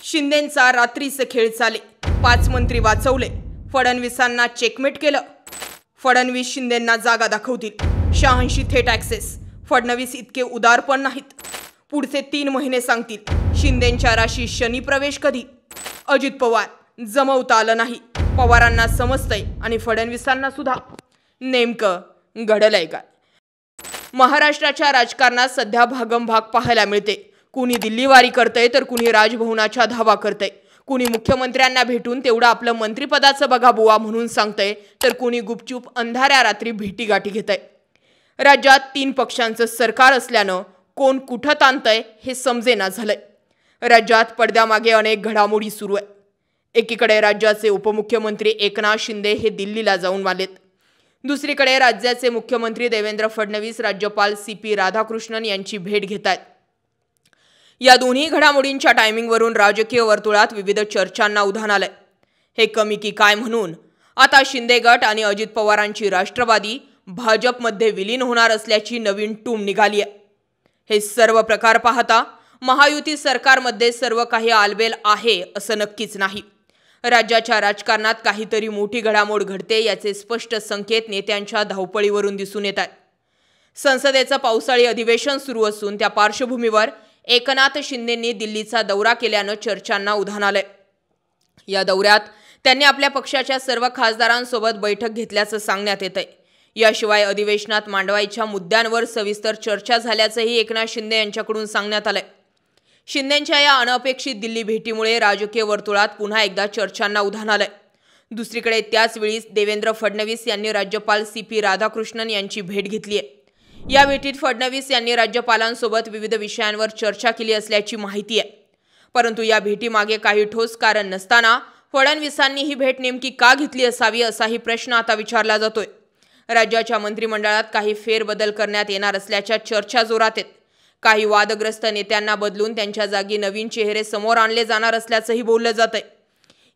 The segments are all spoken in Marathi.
शिंदेंचा रात्रीचे खेळ चाले, 5 मंत्री वाचवले, फडणवीसांना चेकमेट केलं. फडणवीस शिंदेंना जागा दाखवतील, 86 थेट ॲक्सेस. फडणवीस इतके उदार पण नाहीत. पुढचे 3 महिने सांगतील शिंदेंच्या राशी शनी प्रवेश कधी. अजित पवार जमवता आलं नाही. पवारांना समजतंय आणि फडणवीसांना सुद्धा. नेमकं घडलंय काय? महाराष्ट्राच्या राजकारणात सध्या भागमभाग पाहायला मिळते. कुणी दिल्लीवारी करतंय तर कुणी राजभवनाच्या धावा करतंय. कुणी मुख्यमंत्र्यांना भेटून तेवढं आपलं मंत्रिपदाचं बघा बुवा म्हणून सांगतंय तर कुणी गुपचूप अंधाऱ्या रात्री भेटीगाठी घेतंय. राज्यात 3 पक्षांचं सरकार असल्यानं कोण कुठं ताणतंय हे समजेना झालंय. राज्यात पडद्यामागे अनेक घडामोडी सुरू आहे. एकीकडे राज्याचे उपमुख्यमंत्री एकनाथ शिंदे हे दिल्लीला जाऊन आलेत. दुसरीकडे राज्याचे मुख्यमंत्री देवेंद्र फडणवीस राज्यपाल CP राधाकृष्णन यांची भेट घेत आहेत. या दोन्ही घडामोडींच्या टायमिंगवरून राजकीय वर्तुळात विविध चर्चांना उधाण आलंय. हे कमी की काय म्हणून आता शिंदे गट आणि अजित पवारांची राष्ट्रवादी भाजपमध्ये विलीन होणार असल्याची नवीन टूम निघाली आहे. हे सर्व प्रकार पाहता महायुती सरकारमध्ये सर्व काही आलबेल आहे असं नक्कीच नाही. राज्याच्या राजकारणात काहीतरी मोठी घडामोड घडते याचे स्पष्ट संकेत नेत्यांच्या धावपळीवरून दिसून येत आहेत. संसदेचं पावसाळी अधिवेशन सुरू असून त्या पार्श्वभूमीवर एकनाथ शिंदेंनी दिल्लीचा दौरा केल्यानं चर्चांना उधाण आलंय. या दौऱ्यात त्यांनी आपल्या पक्षाच्या सर्व खासदारांसोबत बैठक घेतल्याचं सांगण्यात येतंय. याशिवाय अधिवेशनात मांडवायच्या मुद्द्यांवर सविस्तर चर्चा झाल्याचंही एकनाथ शिंदे यांच्याकडून सांगण्यात आलंय. शिंदेंच्या या अनपेक्षित दिल्ली भेटीमुळे राजकीय वर्तुळात पुन्हा एकदा चर्चांना उधाण आलंय. दुसरीकडे त्याच वेळी देवेंद्र फडणवीस यांनी राज्यपाल CP राधाकृष्णन यांची भेट घेतली आहे. या भेटीत फडणवीस यांनी राज्यपालांसोबत विविध विषयांवर चर्चा केली असल्याची माहिती आहे. परंतु या भेटीमागे काही ठोस कारण नसताना फडणवीसांनी ही भेट नेमकी का घेतली असावी असाही प्रश्न आता विचारला जातोय. राज्याच्या मंत्रिमंडळात काही फेरबदल करण्यात येणार असल्याच्या चर्चा जोरात आहेत. काही वादग्रस्त नेत्यांना बदलून त्यांच्या जागी नवीन चेहरे समोर आणले जाणार असल्याचंही बोललं जातंय.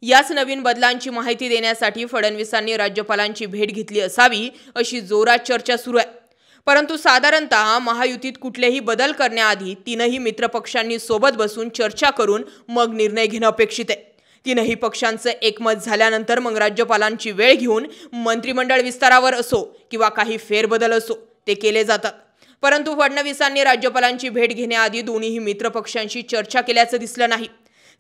याच नवीन बदलांची माहिती देण्यासाठी फडणवीसांनी राज्यपालांची भेट घेतली असावी अशी जोरात चर्चा सुरू आहे. परंतु साधारणतः महायुतीत कुठलेही बदल करण्याआधी 3ही मित्रपक्षांनी सोबत बसून चर्चा करून मग निर्णय घेणं अपेक्षित आहे. 3ही पक्षांचं एकमत झाल्यानंतर मग राज्यपालांची वेळ घेऊन मंत्रिमंडळ विस्तारावर असो किंवा काही फेरबदल असो ते केले जातात. परंतु फडणवीसांनी राज्यपालांची भेट घेण्याआधी दोन्ही मित्रपक्षांशी चर्चा केल्याचं दिसलं नाही.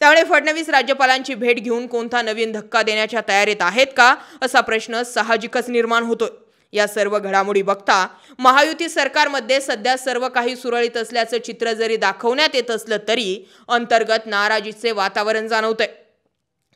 त्यामुळे फडणवीस राज्यपालांची भेट घेऊन कोणता नवीन धक्का देण्याच्या तयारीत आहेत का असा प्रश्न साहजिकच निर्माण होतोय. या सर्व घडामोडी बघता महायुती सरकारमध्ये सध्या सर्व काही सुरळीत असल्याचं चित्र जरी दाखवण्यात येत असलं तरी अंतर्गत नाराजीचे वातावरण जाणवतंय.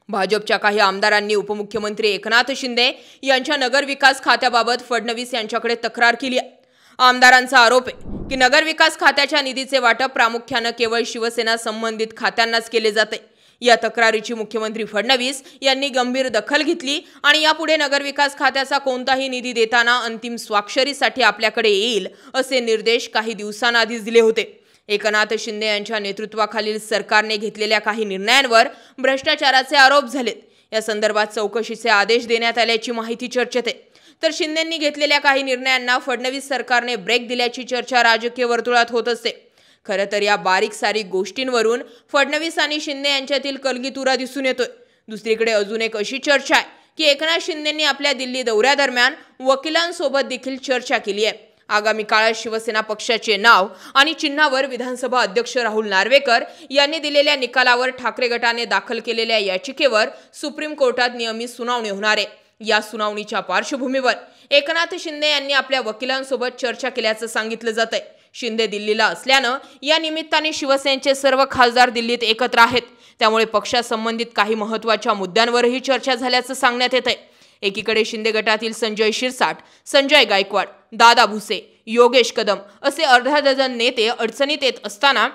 भाजपच्या काही आमदारांनी उपमुख्यमंत्री एकनाथ शिंदे यांच्या नगरविकास खात्याबाबत फडणवीस यांच्याकडे तक्रार केली आहे. आमदारांचा आरोप आहे की नगरविकास खात्याच्या निधीचे वाटप प्रामुख्यानं केवळ शिवसेना संबंधित खात्यांनाच केले जाते. या तक्रारीची मुख्यमंत्री फडणवीस यांनी गंभीर दखल घेतली आणि यापुढे नगरविकास खात्याचा कोणताही निधी देताना अंतिम स्वाक्षरीसाठी आपल्याकडे येईल असे निर्देश काही दिवसांआधीच दिले होते. एकनाथ शिंदे यांच्या नेतृत्वाखालील सरकारने घेतलेल्या काही निर्णयांवर भ्रष्टाचाराचे आरोप झालेत. या संदर्भात चौकशीचे आदेश देण्यात आल्याची माहिती चर्चेत आहे. तर शिंदेंनी घेतलेल्या काही निर्णयांना फडणवीस सरकारने ब्रेक दिल्याची चर्चा राजकीय वर्तुळात होत असते. खरं तर या बारीक सारीक गोष्टींवरून फडणवीस आणि शिंदे यांच्यातील कलगीतुरा दिसून येतोय. दुसरीकडे अजून एक अशी चर्चा आहे की एकनाथ शिंदेंनी आपल्या दिल्ली दौऱ्यादरम्यान वकिलांसोबत देखील चर्चा केली आहे. आगामी काळात शिवसेना पक्षाचे नाव आणि चिन्हावर विधानसभा अध्यक्ष राहुल नार्वेकर यांनी दिलेल्या निकालावर ठाकरे गटाने दाखल केलेल्या याचिकेवर सुप्रीम कोर्टात नियमित सुनावणी होणार आहे. या सुनावणीच्या पार्श्वभूमीवर एकनाथ शिंदे यांनी आपल्या वकिलांसोबत चर्चा केल्याचं सांगितलं जातंय. शिंदे दिल्लीला असल्यानं या निमित्ताने शिवसेनेचे सर्व खासदार दिल्लीत एकत्र आहेत. त्यामुळे पक्षासंबंधित काही महत्त्वाच्या मुद्द्यांवरही चर्चा झाल्याचं सांगण्यात येत आहे. एकीकडे शिंदे गटातील संजय शिरसाट, संजय गायकवाड, दादा भुसे, योगेश कदम असे अर्धा डझन नेते अडचणीत येत असताना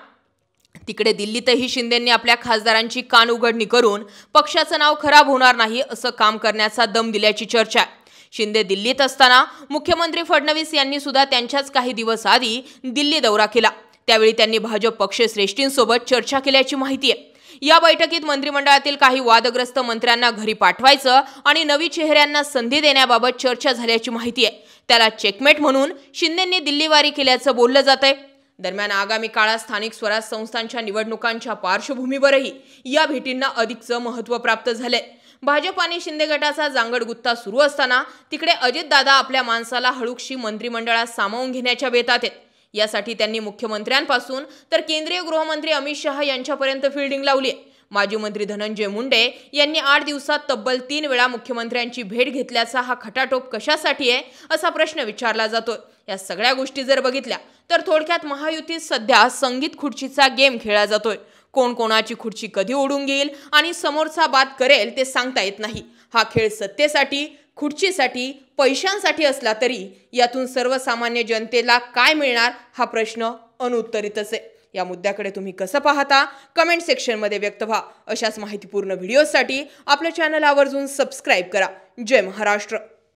तिकडे दिल्लीतही शिंदेंनी आपल्या खासदारांची कान उघडणी करून पक्षाचं नाव खराब होणार नाही असं काम करण्याचा दम दिल्याची चर्चा आहे. शिंदे दिल्लीत असताना मुख्यमंत्री फडणवीस यांनी सुद्धा त्यांच्याच काही दिवस आधी दिल्ली दौरा केला. त्यावेळी त्यांनी भाजप पक्षश्रेष्ठींसोबत चर्चा केल्याची माहिती आहे. या बैठकीत मंत्रिमंडळातील काही वादग्रस्त मंत्र्यांना घरी पाठवायचं आणि नवी चेहऱ्यांना संधी देण्याबाबत चर्चा झाल्याची माहिती आहे. त्याला चेकमेट म्हणून शिंदेंनी दिल्लीवारी केल्याचं बोललं जातंय. दरम्यान आगामी काळात स्थानिक स्वराज संस्थांच्या निवडणुकांच्या पार्श्वभूमीवरही या भेटींना अधिकचं महत्त्व प्राप्त झालंय. भाजप आणि शिंदे गटाचा जांगड गुत्ता सुरू असताना तिकडे अजितदादा आपल्या माणसाला हळूक्षी मंत्रिमंडळात सामावून घेण्याच्या बेतात आहेत. यासाठी त्यांनी मुख्यमंत्र्यांपासून तर केंद्रीय गृहमंत्री अमित शहा यांच्यापर्यंत फिल्डिंग लावली आहे. माजी मंत्री धनंजय मुंडे यांनी 8 दिवसात तब्बल 3 वेळा मुख्यमंत्र्यांची भेट घेतल्याचा हा खटाटोप कशासाठी आहे असा प्रश्न विचारला जातोय. या सगळ्या गोष्टी जर बघितल्या तर थोडक्यात महायुतीत सध्या संगीत खुर्चीचा गेम खेळला जातोय. कोण कोणाची खुर्ची कधी उडून घेईल आणि समोरचा बाद करेल ते सांगता येत नाही. हा खेळ सत्तेसाठी, खुर्चीसाठी, पैशांसाठी असला तरी यातून सर्वसामान्य जनतेला काय मिळणार हा प्रश्न अनुत्तरितच आहे. या मुद्द्याकडे तुम्ही कसं पाहता कमेंट सेक्शनमध्ये व्यक्त व्हा. अशाच माहितीपूर्ण व्हिडिओसाठी आपल्या चॅनल आवर्जून सबस्क्राईब करा. जय महाराष्ट्र.